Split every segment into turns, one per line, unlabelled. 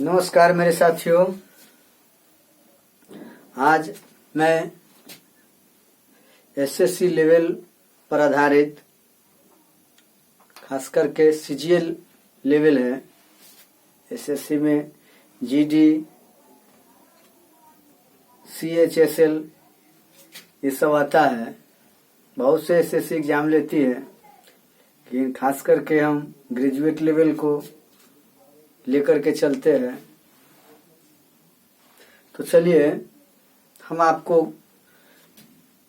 नमस्कार मेरे साथियों। आज मैं एसएससी लेवल पर आधारित खास करके सीजीएल लेवल है। एसएससी में जीडी, सीएचएसएल ये सब आता है। बहुत से एसएससी एग्जाम लेती है, लेकिन खास करके हम ग्रेजुएट लेवल को लेकर के चलते हैं। तो चलिए हम आपको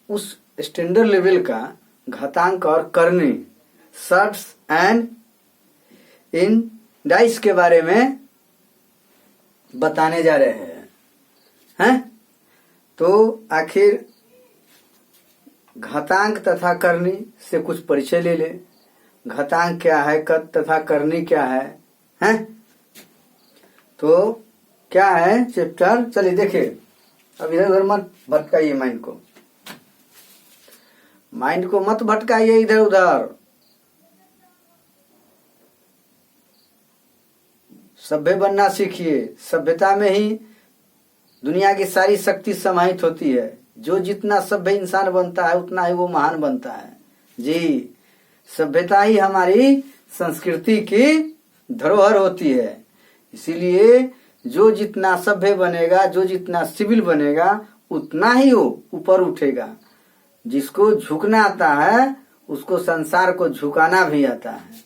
उस स्टैंडर्ड लेवल का घातांक और करनी, शॉर्ट्स एंड इंडाइस के बारे में बताने जा रहे हैं। तो आखिर घातांक तथा करनी से कुछ परिचय ले ले। घातांक क्या है तथा करनी क्या है, हैं? तो क्या है चैप्टर, चलिए देखिए। अब इधर उधर मत भटकाइए, माइंड को मत भटकाइए इधर उधर। सभ्य बनना सीखिए। सभ्यता में ही दुनिया की सारी शक्ति समाहित होती है। जो जितना सभ्य इंसान बनता है उतना ही वो महान बनता है। जी, सभ्यता ही हमारी संस्कृति की धरोहर होती है। इसीलिए जो जितना सभ्य बनेगा, जो जितना सिविल बनेगा, उतना ही वो ऊपर उठेगा। जिसको झुकना आता है उसको संसार को झुकाना भी आता है।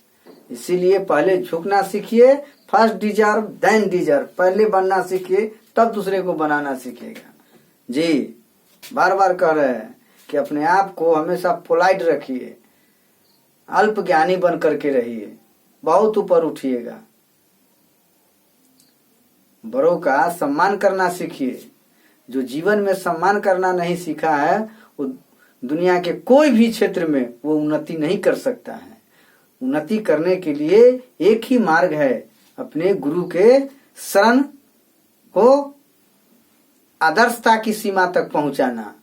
इसीलिए पहले झुकना सीखिए। First deserve then deserve. पहले बनना सीखिए, तब दूसरे को बनाना सीखेगा। जी, बार बार कह रहे हैं कि अपने आप को हमेशा पोलाइट रखिए, अल्प ज्ञानी बन करके रहिए, बहुत ऊपर उठिएगा। बड़ों का सम्मान करना सीखिए। जो जीवन में सम्मान करना नहीं सीखा है वो दुनिया के कोई भी क्षेत्र में वो उन्नति नहीं कर सकता है। उन्नति करने के लिए एक ही मार्ग है, अपने गुरु के शरण को आदर्शता की सीमा तक पहुंचाना।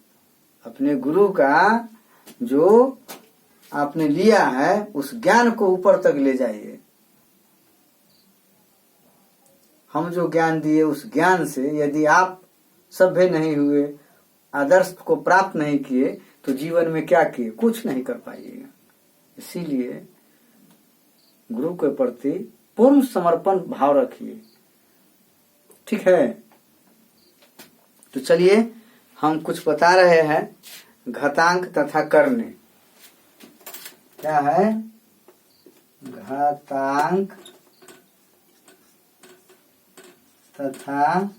अपने गुरु का जो आपने लिया है उस ज्ञान को ऊपर तक ले जाइए। हम जो ज्ञान दिए उस ज्ञान से यदि आप सभ्य नहीं हुए, आदर्श को प्राप्त नहीं किए, तो जीवन में क्या किए? कुछ नहीं कर पाइएगा। इसीलिए गुरु के प्रति पूर्ण समर्पण भाव रखिए। ठीक है? तो चलिए हम कुछ बता रहे हैं घातांक तथा करने। क्या है? घातांक तथा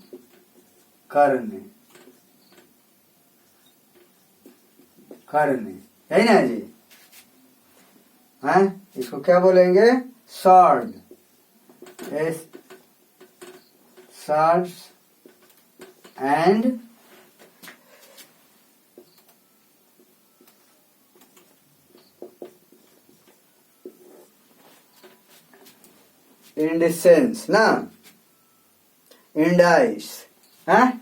करने। यही ना जी? हैं? इसको क्या बोलेंगे? शॉर्ट एंड इंडिसेंस ना, इंडाइस है।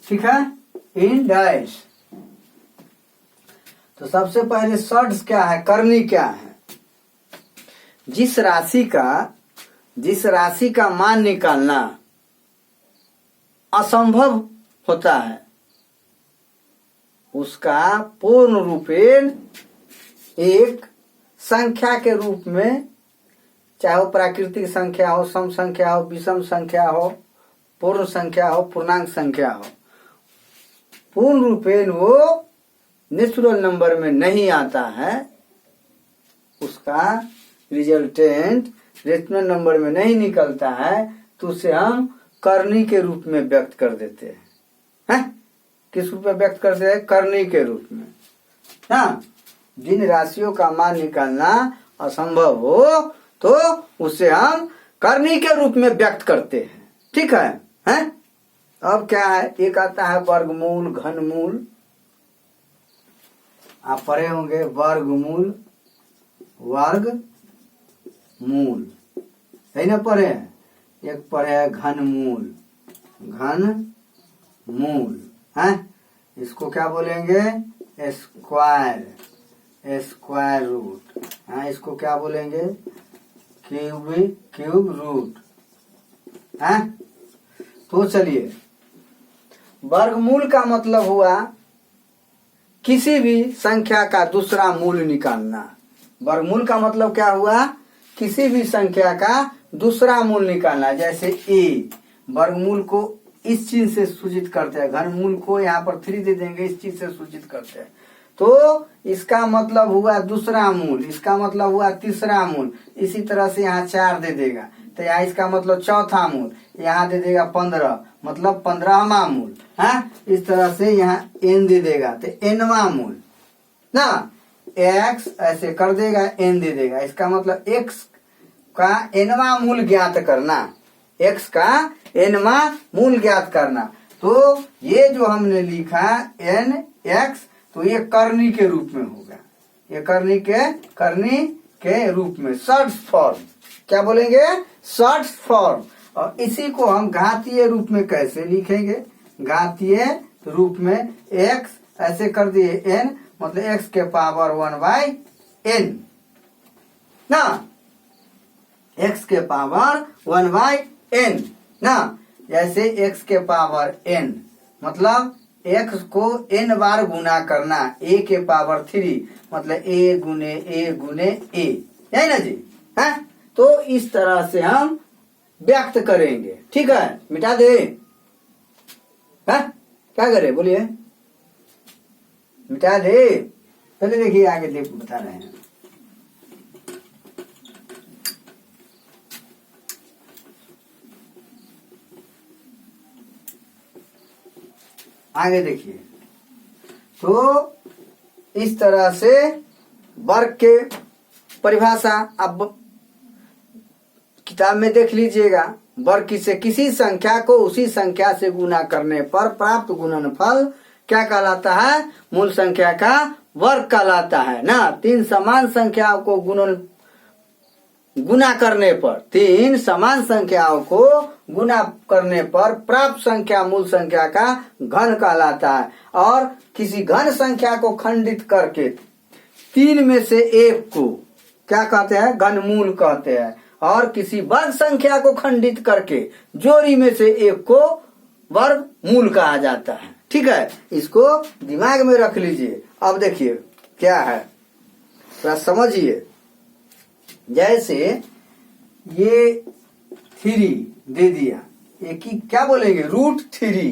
ठीक है? इंडाइस। तो सबसे पहले शॉर्ट्स क्या है, करनी क्या है? जिस राशि का मान निकालना असंभव होता है उसका पूर्ण रूपेण एक संख्या के रूप में, चाहे वो प्राकृतिक संख्या हो, सम संख्या हो, विषम संख्या हो, पूर्ण संख्या हो, पूर्णांक संख्या हो, पूर्ण रूपेण वो नेचुरल नंबर में नहीं आता है। उसका रिजल्टेंट रेशनल नंबर में नहीं निकलता है, तो उसे हम करनी के रूप में व्यक्त कर देते हैं। किस रूप में व्यक्त करते हैं? करनी के रूप में। हाँ, जिन राशियों का मान निकालना असंभव हो तो उसे हम करनी के रूप में व्यक्त करते हैं। ठीक है? हैं? अब क्या है? एक आता है वर्गमूल, घनमूल। आप पढ़े होंगे वर्गमूल, है ना? पढ़े हैं। एक पढ़े है घनमूल, है। इसको क्या बोलेंगे? Square root. हाँ, इसको क्या बोलेंगे? Cube root. है। तो चलिए, वर्गमूल का मतलब हुआ किसी भी संख्या का दूसरा मूल निकालना। वर्गमूल का मतलब क्या हुआ? किसी भी संख्या का दूसरा मूल निकालना। जैसे ए, वर्गमूल को इस चीज से सूचित करते हैं, घनमूल को यहाँ पर 3 दे देंगे, इस चीज से सूचित करते हैं। तो इसका मतलब हुआ दूसरा मूल, इसका मतलब हुआ तीसरा मूल। इसी तरह से यहाँ 4 दे देगा, तो यहाँ इसका मतलब चौथा मूल। यहाँ दे देगा 15, मतलब 15वां मूल है। इस तरह से यहाँ n दे देगा, तो nवां मूल ना। x ऐसे कर देगा, n दे देगा। इसका मतलब x का nवां मूल ज्ञात करना, x का nवां मूल ज्ञात करना। तो ये जो हमने लिखा n x, तो ये करनी के रूप में होगा, ये करनी के रूप में, शॉर्ट फॉर्म। क्या बोलेंगे? Short form. और इसी को हम घातीय रूप में कैसे लिखेंगे? घातीय रूप में x ऐसे कर दिए n, मतलब x के पावर 1/n ना, x के पावर 1/n ना। जैसे x के पावर n, मतलब x को n बार गुना करना, a के पावर 3, मतलब a गुने a गुने a, है ना जी? है। तो इस तरह से हम व्यक्त करेंगे। ठीक है, मिटा दे, है? क्या करे बोलिए? मिटा दे। पहले देखिए आगे देख बता रहे हैं। आगे देखिए, तो इस तरह से वर्ग के परिभाषा अब किताब में देख लीजिएगा। वर्ग से किसी संख्या को उसी संख्या से गुना करने पर प्राप्त गुणनफल क्या कहलाता है? मूल संख्या का वर्ग कहलाता है ना। 3 समान संख्याओं को गुना करने पर, 3 समान संख्याओं को गुना करने पर प्राप्त संख्या मूल संख्या का घन कहलाता है। और किसी घन संख्या को खंडित करके 3 में से एक को क्या कहते हैं? घनमूल कहते हैं। और किसी वर्ग संख्या को खंडित करके जोड़ी में से एक को वर्ग मूल कहा जाता है। ठीक है, इसको दिमाग में रख लीजिए। अब देखिए क्या है, थोड़ा समझिए। जैसे ये 3 दे दिया, ये की क्या बोलेंगे? √3।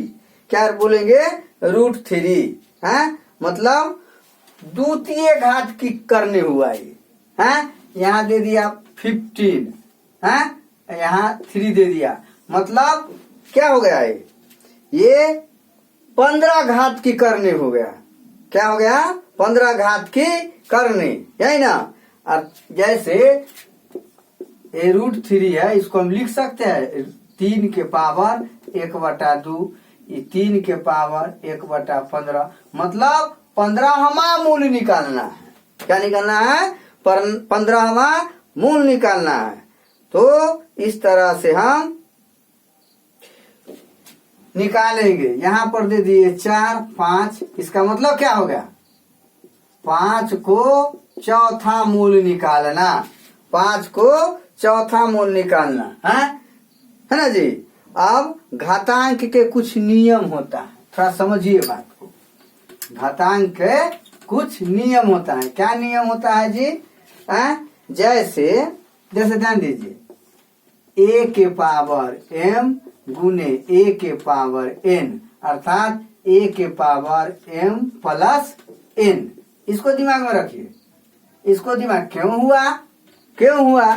क्या बोलेंगे? √3 है, मतलब द्वितीय घात की करने हुआ ये है। यहाँ दे दिया 15 है, यहाँ 3 दे दिया, मतलब क्या हो गया? ये 15 घात की करने हो गया। क्या हो गया? 15 घात की करने, है ना। और जैसे ये √3 है, इसको हम लिख सकते हैं 3 के पावर 1/2, ये 3 के पावर 1/15, मतलब 15वां मूल निकालना है। क्या निकालना है? 15वां मूल निकालना है। तो इस तरह से हम निकालेंगे। यहाँ पर दे दिए 4, 5, इसका मतलब क्या हो गया? 5 को चौथा मूल निकालना, 5 को चौथा मूल निकालना है ना जी। अब घातांक के कुछ नियम होता है, थोड़ा समझिए बात को। घातांक के कुछ नियम होता है। क्या नियम होता है जी? जैसे ध्यान दीजिए, a के पावर m गुने a के पावर n, अर्थात a के पावर m प्लस n। इसको दिमाग में रखिए। इसको दिमाग क्यों हुआ?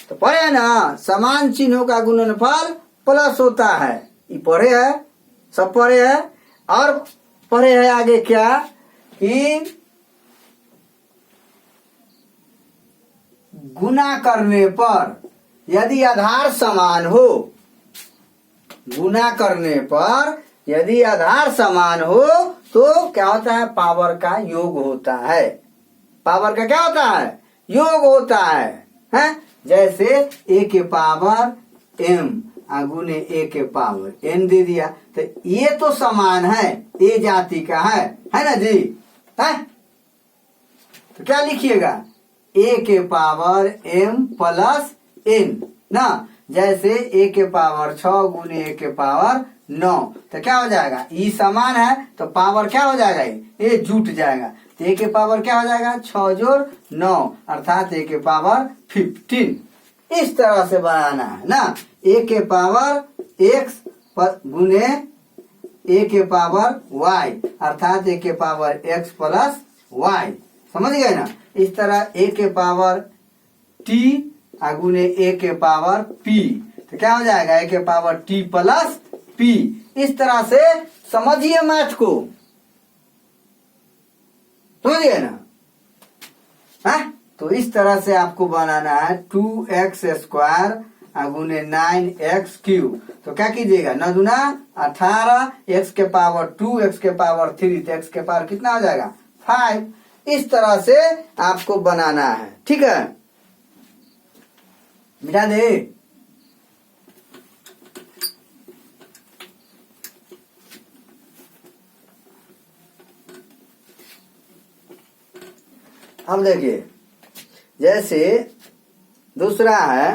तो पढ़े ना, समान चिन्हों का गुणनफल प्लस होता है। ये पढ़े है, सब पढ़े है। और पढ़े है आगे क्या कि गुना करने पर यदि आधार समान हो, गुना करने पर यदि आधार समान हो तो क्या होता है? पावर का योग होता है। पावर का क्या होता है? योग होता है। जैसे a के पावर m गुने a के पावर n दे दिया, तो ये तो समान है, a जाति का है ना जी? है तो क्या लिखिएगा? a के पावर m प्लस n ना। जैसे a के पावर 6 गुने a के पावर 9, तो क्या हो जाएगा, ई समान है तो पावर क्या हो जाएगा, ये जुट जाएगा, तो a के पावर क्या हो जाएगा 6 जोड़ 9 अर्थात a के पावर 15। इस तरह से बनाना है ना, a के पावर x गुने a के पावर y अर्थात a के पावर x प्लस y, समझ गए ना। इस तरह a के पावर t गुने a के पावर p, तो क्या हो जाएगा a के पावर t प्लस p। इस तरह से समझिए मैथ को, समझिए ना। हाँ, तो इस तरह से आपको बनाना है 2x स्क्वायर गुने 9x क्यूब, तो क्या कीजिएगा 9 दूना 18, x के पावर 2, x के पावर 3, तो x के पावर कितना हो जाएगा 5। इस तरह से आपको बनाना है, ठीक है। मिटा दे, अब देखिए जैसे दूसरा है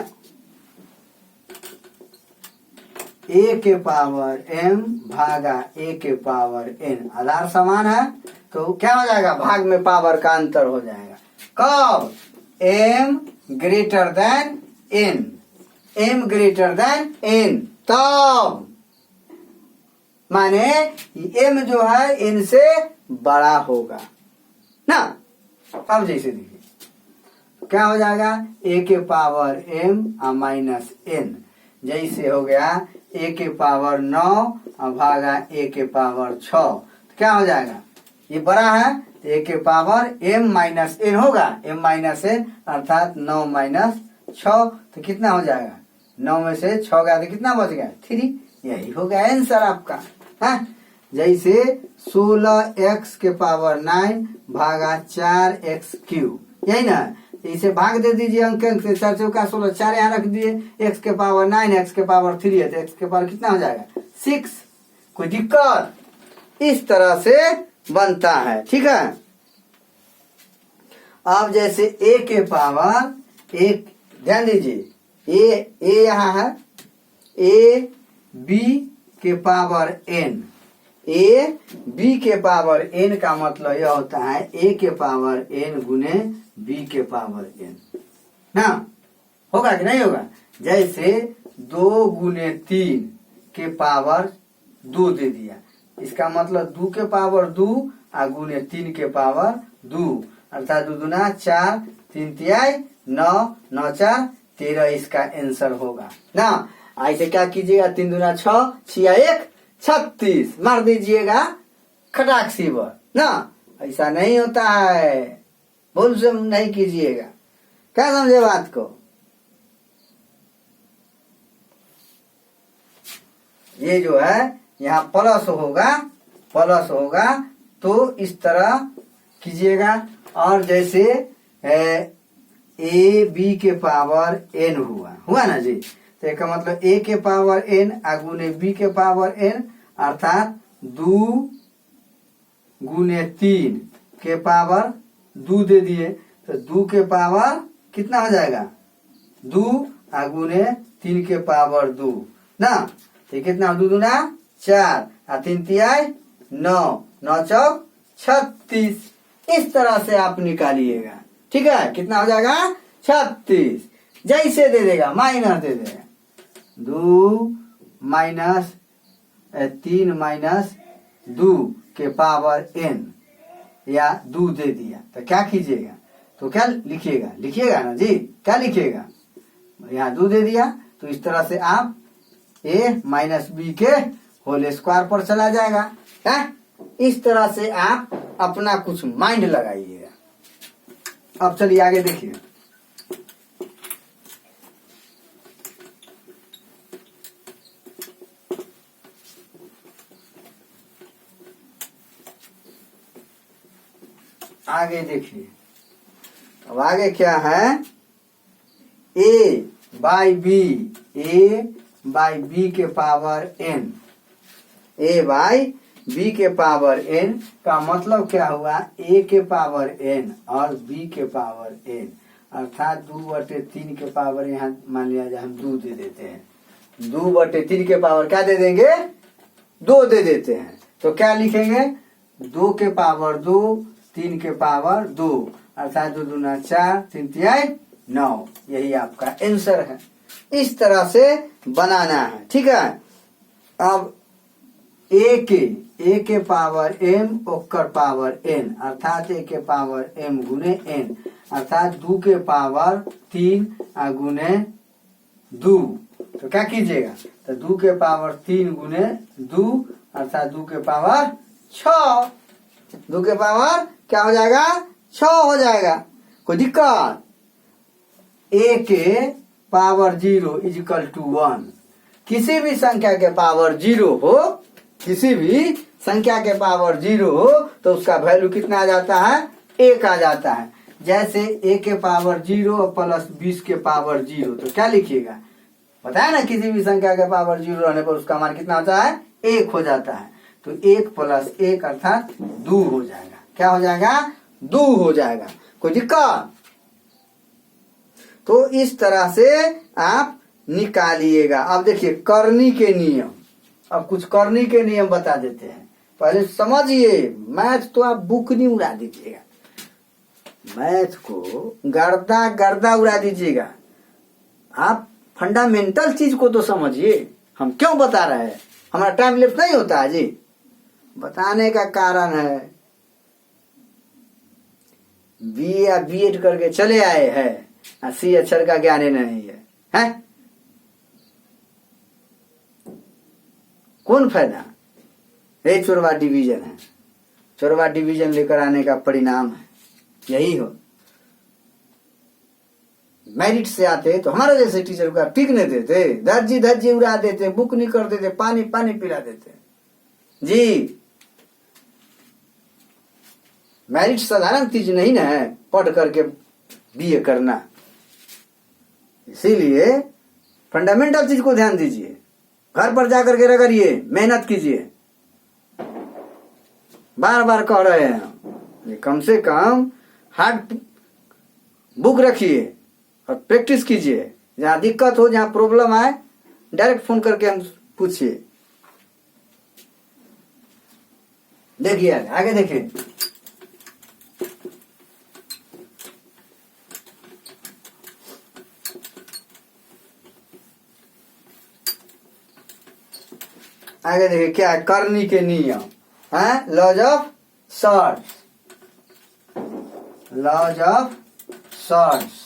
a के पावर m भागा a के पावर n, आधार समान है तो क्या हो जाएगा, भाग में पावर का अंतर हो जाएगा। कब, m greater than n, m greater than n, तब माने m जो है n से बड़ा होगा ना। अब जैसे देखिए क्या हो जाएगा, a के पावर m माइनस n, जैसे हो गया a के पावर 9 भागा a के पावर 6, तो क्या हो जाएगा, ये बड़ा है तो a के पावर m माइनस n होगा, m माइनस n अर्थात 9 माइनस 6, तो कितना हो जाएगा, 9 में से 6 गया तो कितना बच गया 3, यही हो गया आंसर आपका। है जैसे 16x के पावर 9 भागा 4x क्यूब, यही ना, इसे भाग दे दीजिए अंक से, 4 चौका 16, 4 यहाँ रख दिए, x के पावर 9 x के पावर 3 है तो x के पावर कितना हो जाएगा 6। कोई दिक्कत, इस तरह से बनता है, ठीक है। अब जैसे a के पावर एक, ध्यान दीजिए a यहाँ है, a b के पावर n, a b के पावर n का मतलब यह होता है a के पावर n गुने b के पावर n ना, होगा कि नहीं होगा। जैसे 2 गुने 3 के पावर 2 दे दिया, इसका मतलब 2 के पावर 2 गुने 3 के पावर 2 अर्थात 2 दूना 4, 3 तिहाई 9, 9 4 13, इसका आंसर होगा ना। ऐसे क्या कीजिएगा, 3 दूना 6, 6 1 36 मार दीजिएगा खटाक सीवर ना, ऐसा नहीं होता है, भूल से नहीं कीजिएगा। क्या समझे बात को, ये जो है यहाँ प्लस होगा तो इस तरह कीजिएगा। और जैसे ए बी के पावर n हुआ ना जी, तो इसका मतलब a के पावर n गुने b के पावर n अर्थात 2 गुने 3 के पावर 2 दे दिए, तो 2 के पावर कितना हो जाएगा 2 गुने 3 के पावर 2 ना, तो कितना 2 दूना 4 3 तिहाई 9, 9 चौक 36, इस तरह से आप निकालिएगा, ठीक है। कितना हो जाएगा 36, जैसे दे देगा माइनस दे देगा 2 माइनस 3 माइनस 2 के पावर n या 2 दे दिया, तो क्या कीजिएगा, तो क्या लिखिएगा ना जी, क्या लिखिएगा, यहाँ 2 दे दिया तो इस तरह से आप a माइनस b के होल स्क्वायर पर चला जाएगा है। इस तरह से आप अपना कुछ माइंड लगाइएगा। अब चलिए आगे देखिए, आगे देखिए। अब आगे क्या है, a बाई बी के power n, a by b के पावर n का मतलब क्या हुआ, a के पावर n और b के पावर n अर्थात 2/3 के पावर यहाँ मान लिया जाए हम 2 दे देते हैं। 2/3 के पावर क्या दे देंगे? 2 दे देते हैं। तो क्या लिखेंगे? 2 के पावर 2, 3 के पावर 2, अर्थात 2 दूना 4, 3 तिहाई 9। यही आपका आंसर है। इस तरह से बनाना है, ठीक है। अब a के पावर m ओकर पावर n, अर्थात a के पावर m गुने n, अर्थात 2 के पावर 3 गुने 2। तो क्या कीजिएगा? तो 2 के पावर 3 गुने 2, अर्थात 2 के पावर 6। 2 के पावर क्या हो जाएगा? 6 हो जाएगा। कोई दिक्कत? a के पावर 0 इजिकल टू 1। किसी भी संख्या के पावर 0 हो, किसी भी संख्या के पावर 0 हो तो उसका वैल्यू कितना आ जाता है? 1 आ जाता है। जैसे a के पावर 0 प्लस 20 के पावर 0, तो क्या लिखिएगा? पता है ना, किसी भी संख्या के पावर 0 रहने पर उसका मान कितना होता है? 1 हो जाता है। तो 1 प्लस 1 अर्थात 2 हो जाएगा। क्या हो जाएगा? 2 हो जाएगा। कोई दिक्कत? तो इस तरह से आप निकालिएगा। अब देखिए करनी के नियम, अब कुछ करनी के नियम बता देते हैं। पहले समझिए, मैथ तो आप बुक नहीं उड़ा दीजिएगा, मैथ को गर्दा गर्दा उड़ा दीजिएगा। आप फंडामेंटल चीज को तो समझिए। हम क्यों बता रहे हैं? हमारा टाइम लेफ्ट नहीं होता है जी। बताने का कारण है बीए या बीएड करके चले आए हैं, सी अक्षर का ज्ञान नहीं है, हैं? कौन फायदा? ये चोरवा डिवीजन है। चोरवा डिवीजन लेकर आने का परिणाम है यही हो। मेरिट से आते तो हमारे जैसे टीचर को टिकने देते, धज्जी उड़ा देते, बुक नहीं कर देते, पानी पिला देते जी। मेरिट साधारण चीज नहीं ना है पढ़ करके बीए करना। इसीलिए फंडामेंटल चीज को ध्यान दीजिए, घर पर जाकर के रगड़िए, मेहनत कीजिए। बार बार कह रहे हैं, कम से कम हार्ड बुक रखिए और प्रैक्टिस कीजिए। जहां दिक्कत हो, जहां प्रॉब्लम आए, डायरेक्ट फोन करके हम पूछिए। देखिए आगे देखिए, आगे देखिए क्या है करनी के नियम है। Laws of sorts, laws of sorts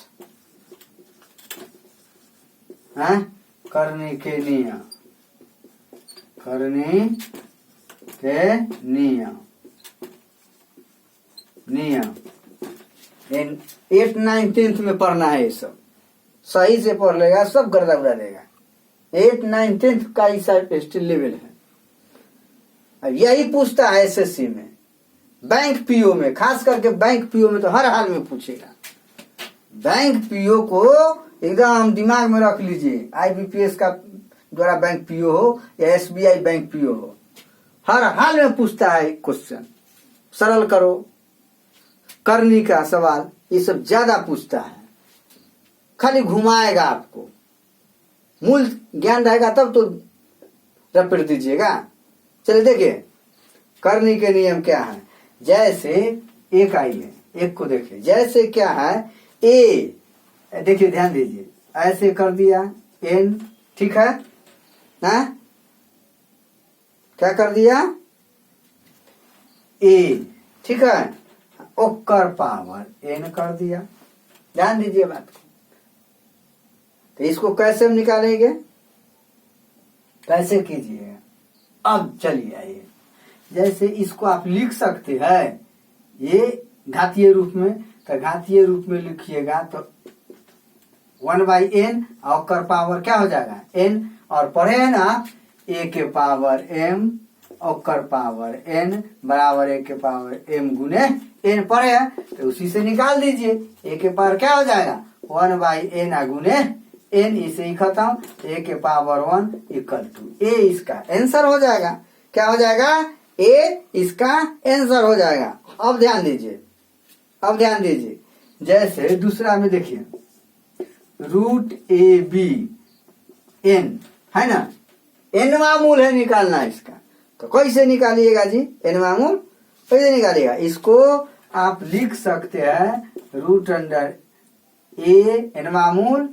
है। करनी के नियम, करनी के नियम, नियम 8, 9, 10 में पढ़ना है। ये सब सही से पढ़ लेगा, सब गर्दा उड़ा देगा। 8, 9, 10 का ही स्टिल लेवल है। यही पूछता है एसएससी में, बैंक पीओ में, खास करके बैंक पीओ में तो हर हाल में पूछेगा। बैंक पीओ को एकदम दिमाग में रख लीजिए। आईबीपीएस का द्वारा बैंक पीओ हो या एसबीआई बैंक पीओ हो, हर हाल में पूछता है क्वेश्चन। सरल करो, करनी का सवाल, ये सब ज्यादा पूछता है। खाली घुमाएगा आपको, मूल ज्ञान रहेगा तब तो रपट दीजिएगा। चलिए देखिए करनी के नियम क्या है। जैसे एक आइए, एक को देखिए, जैसे क्या है ए, देखिए ध्यान दीजिए, ऐसे कर दिया एन, ठीक है ना? क्या कर दिया? ए, ठीक है। ओकर पावर एन कर दिया। ध्यान दीजिए बात को। तो इसको कैसे हम निकालेंगे, कैसे कीजिएगा? अब चलिए आइए, जैसे इसको आप लिख सकते हैं ये घातीय रूप में, तो घातीय रूप में लिखिएगा तो 1/n और पावर क्या हो जाएगा? n, और पढ़े है ना a के पावर m और पावर n बराबर a के पावर m गुने n पढ़े है, तो उसी से निकाल दीजिए। a के पावर क्या हो जाएगा? 1/n गुने n, इसे ही खत्म, a के पावर 1 इक्वल टू a इसका आंसर हो जाएगा। क्या हो जाएगा? a इसका आंसर हो जाएगा। अब ध्यान दीजिए, अब ध्यान दीजिए, जैसे दूसरा में देखिए रूट ए बी एन है ना, एनवा मूल है निकालना इसका, तो कैसे निकालिएगा जी? एनवा मूल कैसे निकालिएगा? इसको आप लिख सकते हैं रूट अंडर ए एनवा मूल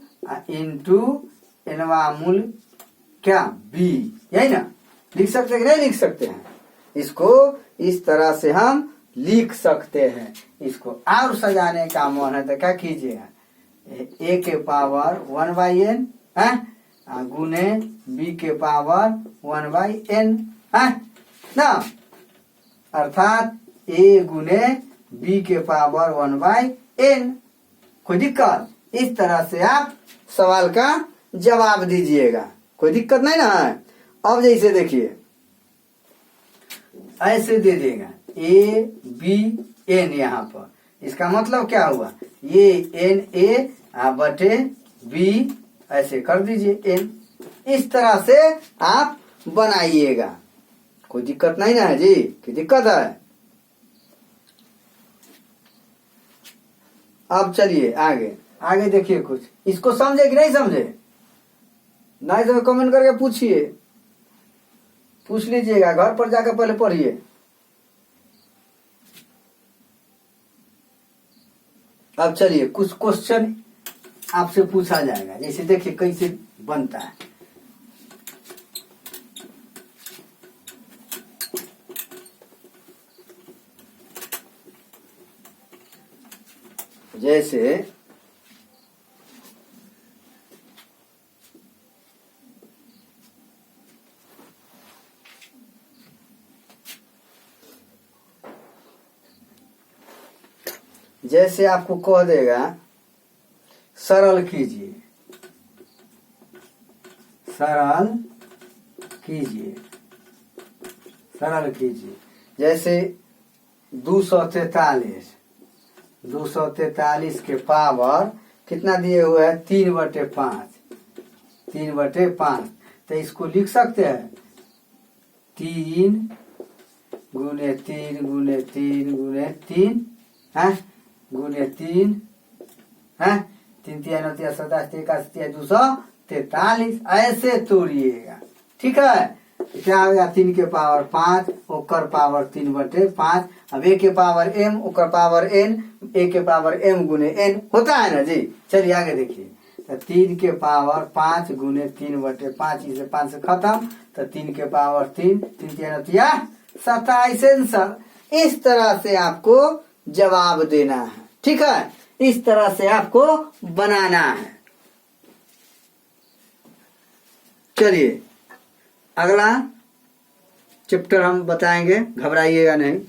इंटू एनवा मूल क्या बी, यही ना लिख सकते हैं कि नहीं लिख सकते हैं? इसको इस तरह से हम लिख सकते हैं। इसको और सजाने का मन है तो क्या कीजिएगा, ए के पावर 1/n है गुने बी के पावर 1/n है ना, अर्थात ए गुने बी के पावर 1/n। कोई दिक्कत? इस तरह से आप सवाल का जवाब दीजिएगा, कोई दिक्कत नहीं ना है। अब जैसे देखिए ऐसे दे देगा ए बी एन, यहाँ पर इसका मतलब क्या हुआ, ये एन ए बटे बी ऐसे कर दीजिए एन। इस तरह से आप बनाइएगा, कोई दिक्कत नहीं ना है जी? कोई दिक्कत है? अब चलिए आगे आगे देखिए कुछ, इसको समझे कि नहीं समझे? नहीं तो कमेंट करके पूछिए, पूछ लीजिएगा, घर पर जाकर पहले पढ़िए। अब चलिए कुछ क्वेश्चन आपसे पूछा जाएगा, जैसे देखिए कैसे बनता है। जैसे जैसे आपको कह देगा सरल कीजिए, सरल कीजिए, सरल कीजिए। जैसे 243 के पावर कितना दिए हुए है, 3/5, 3/5। तो इसको लिख सकते हैं 3 गुने 3 गुने 3 गुने 3 है गुने 3 है 3 3 9 3 7 8 1 243 ऐसे तोड़िएगा, ठीक है? क्या हो गया, 3 के पावर 5 ओकर पावर 3/5, अब ए के पावर m ओकर पावर n, ए के पावर m गुने n होता है ना जी। चलिए आगे देखिए, तो 3 के पावर 5 गुने 3/5, इसे 5 से खत्म, तो 3 के पावर 3 3 3 27 आंसर। इस तरह से आपको जवाब देना है, ठीक है? इस तरह से आपको बनाना है। चलिए अगला चैप्टर हम बताएंगे, घबराइएगा नहीं।